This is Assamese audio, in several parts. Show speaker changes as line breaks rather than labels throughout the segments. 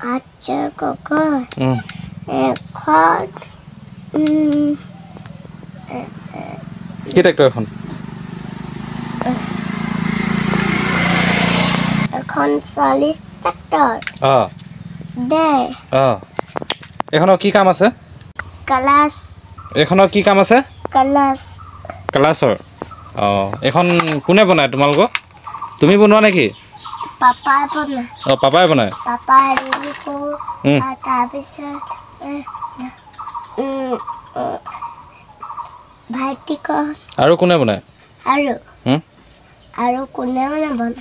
আচ্ছা কাকা এখন
কি ট্ৰেক্টৰ এখন
এখন 40 ট্ৰেক্টৰ দে
এখনৰ কি কাম আছে
ক্লাস
এখনৰ কি কাম আছে ক্লাছৰ এখন কোনে বনায় তোমালোকক তুমি বনোৱা নেকি
পাপাই বনায়
পাপাই বনায়
পাপাই ৰুকো তাৰপিছত ভাইটিক
আৰু কোনে বনায়
আৰু কোনে বনায়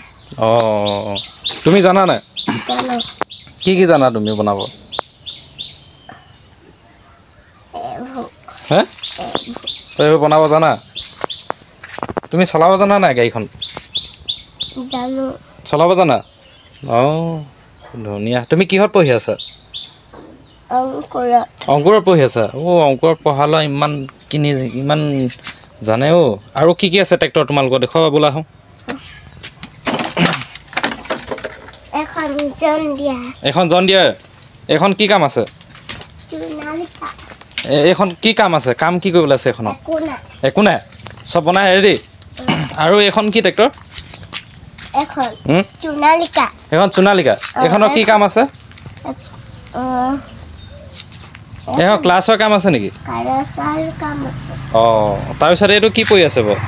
তুমি জানা নাই
জানো
কি জানা তুমি বনাব হে এইবোৰ বনাব জানা তুমি চলাব জানা নাই গাড়ীখন
জানো
চলাব জানা ধুনীয়া তুমি কিহত পঢ়ি আছা অংকুৰত পঢ়ি আছা অংকুৰত পঢ়ালে ইমান জানে আৰু কি আছে ট্ৰেক্টৰ তোমালোকৰ দেখুৱাবা বোলা হওঁ এখন জন ডিয়াৰ এখন কি কাম আছে এইখন কি কাম আছে কাম কি কৰিবলৈ আছে এখনত একো নাই চব বনাই ৰেডি আৰু এইখন কি ট্ৰেক্টৰ এখন সোণালিকা এখনৰ কি কাম আছে এখন ক্লাছৰ কাম আছে নেকি তাৰপিছত এইটো কি পৰি আছে বাৰু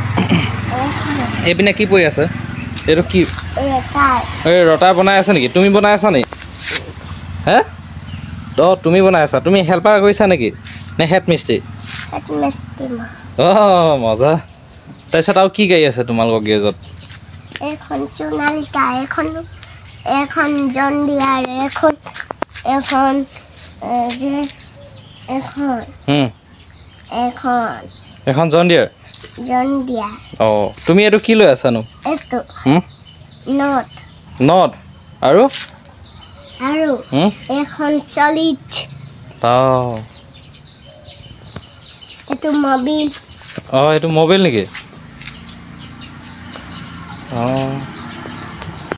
এইপিনে কি পৰি আছে এইটো কি এই ৰটাৰ বনাই আছে নেকি তুমি বনাই আছা নেকি হে তুমি বনাই আছা তুমি হেল্পাৰ কৰিছা নেকি নে হেড মিস্ত্ৰী মজা তাৰপিছত আৰু কি গাড়ী আছে তোমালোকৰ গেৰেজত
এখন সোণালিকা এখন জন ডিয়াৰ
এখন জন ডিয়াৰ তুমি এইটো কি লৈ আছানো নট আৰু
এখন চলিত এইটো মোবাইল
এইটো মোবাইল নেকি